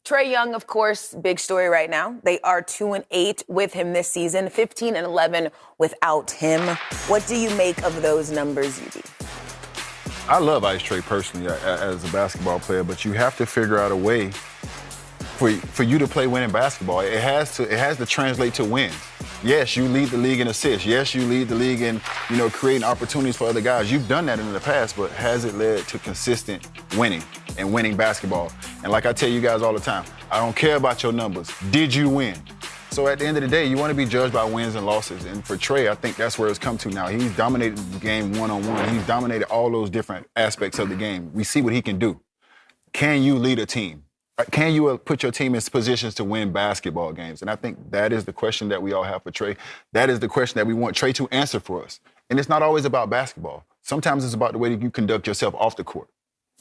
Trae Young, of course, big story right now. They are 2-8 with him this season, 15-11 without him. What do you make of those numbers, UD? I love Ice Trae personally as a basketball player, but you have to figure out a way for you to play winning basketball. It has to translate to wins. Yes, you lead the league in assists. Yes, you lead the league in, creating opportunities for other guys. You've done that in the past, but has it led to consistent winning and winning basketball? And like I tell you guys all the time, I don't care about your numbers. Did you win? So at the end of the day, you want to be judged by wins and losses. And for Trae, I think that's where it's come to now. He's dominated the game one-on-one. He's dominated all those different aspects of the game. We see what he can do. Can you lead a team? Can you put your team in positions to win basketball games? And I think that is the question that we all have for Trae. That is the question that we want Trae to answer for us. And it's not always about basketball. Sometimes it's about the way that you conduct yourself off the court.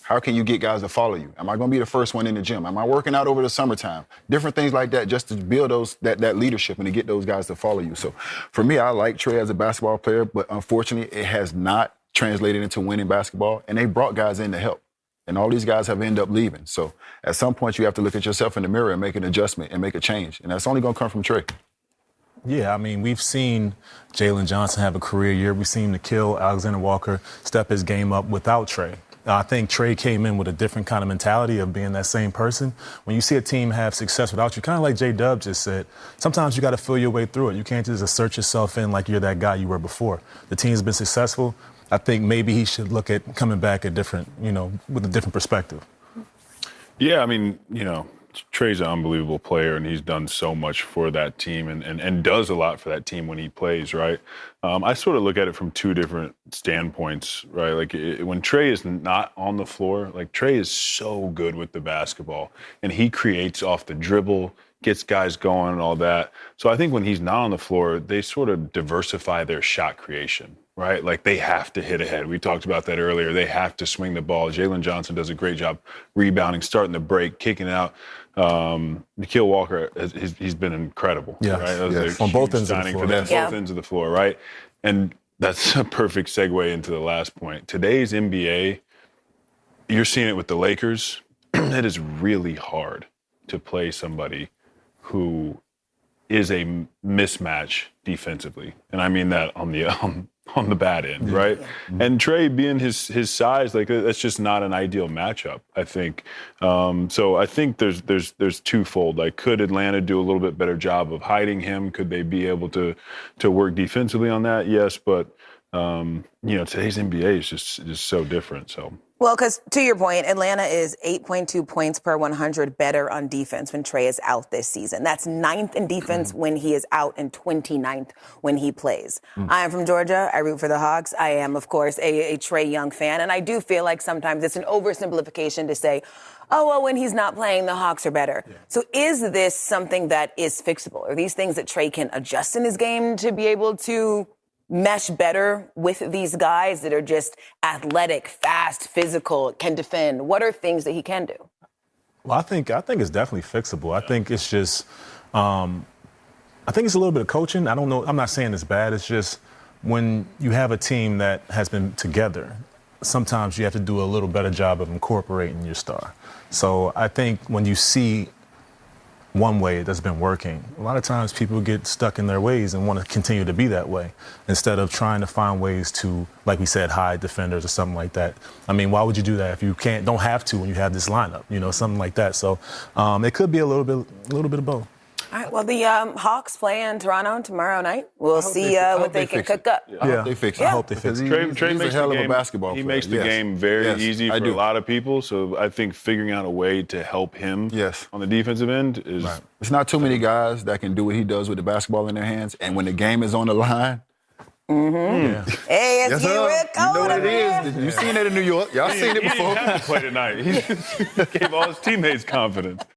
How can you get guys to follow you? Am I going to be the first one in the gym? Am I working out over the summertime? Different things like that just to build that leadership and to get those guys to follow you. So for me, I like Trae as a basketball player, but unfortunately, it has not translated into winning basketball. And they brought guys in to help. And all these guys have ended up leaving. So at some point, you have to look at yourself in the mirror and make an adjustment and make a change. And that's only going to come from Trae. Yeah, I mean, we've seen Jalen Johnson have a career year. We've seen Nikhil Alexander-Walker step his game up without Trae. I think Trae came in with a different kind of mentality of being that same person. When you see a team have success without you, kind of like J-Dub just said, sometimes you got to feel your way through it. You can't just assert yourself in like you're that guy you were before. The team's been successful. I think maybe he should look at coming back with a different perspective. Yeah, I mean, Trae's an unbelievable player, and he's done so much for that team and does a lot for that team when he plays, right? I sort of look at it from two different standpoints, right? Like when Trae is not on the floor, like Trae is so good with the basketball, and he creates off the dribble, gets guys going and all that. So I think when he's not on the floor, they sort of diversify their shot creation. Right? Like they have to hit ahead. We talked about that earlier. They have to swing the ball. Jalen Johnson does a great job rebounding, starting the break, kicking out. Nikhil Walker, he's been incredible. Yeah, right? yes. On both ends of the floor. Both ends of the floor, right? And that's a perfect segue into the last point. Today's NBA, you're seeing it with the Lakers. It is really hard to play somebody who is a mismatch defensively. And I mean that on the bad end, right? Mm-hmm. And Trae being his size, like that's just not an ideal matchup, I think. So I think there's twofold. Like, could Atlanta do a little bit better job of hiding him? Could they be able to work defensively on that? Yes, but today's NBA is just so different. So. Well, because to your point, Atlanta is 8.2 points per 100 better on defense when Trae is out this season. That's 9th in defense when he is out and 29th when he plays. I am from Georgia. I root for the Hawks. I am, of course, a Trae Young fan. And I do feel like sometimes it's an oversimplification to say, oh, well, when he's not playing, the Hawks are better. Yeah. So is this something that is fixable? Are these things that Trae can adjust in his game to be able to mesh better with these guys that are just athletic, fast, physical, can defend? What are things that he can do? Well, I think it's definitely fixable. I think it's just, I think it's a little bit of coaching. I don't know. I'm not saying it's bad. It's just when you have a team that has been together, sometimes you have to do a little better job of incorporating your star. So I think when you see one way that's been working, a lot of times people get stuck in their ways and want to continue to be that way instead of trying to find ways to, like we said, hide defenders or something like that. I mean, why would you do that if you don't have to when you have this lineup, something like that. So it could be a little bit of both. All right, well, the Hawks play in Toronto tomorrow night. We'll see what they can cook up. I hope they fix it. I hope they fix it. Trae makes a hell the of game, a basketball player. He makes the game very easy for a do. lot of people. So I think figuring out a way to help him on the defensive end is... Right. It's not too many guys that can do what he does with the basketball in their hands. And when the game is on the line... Yeah. Hey, it's you, Rick. You know what it is. You've seen it in New York. Y'all seen it before. He didn't have to play tonight. He gave all his teammates confidence.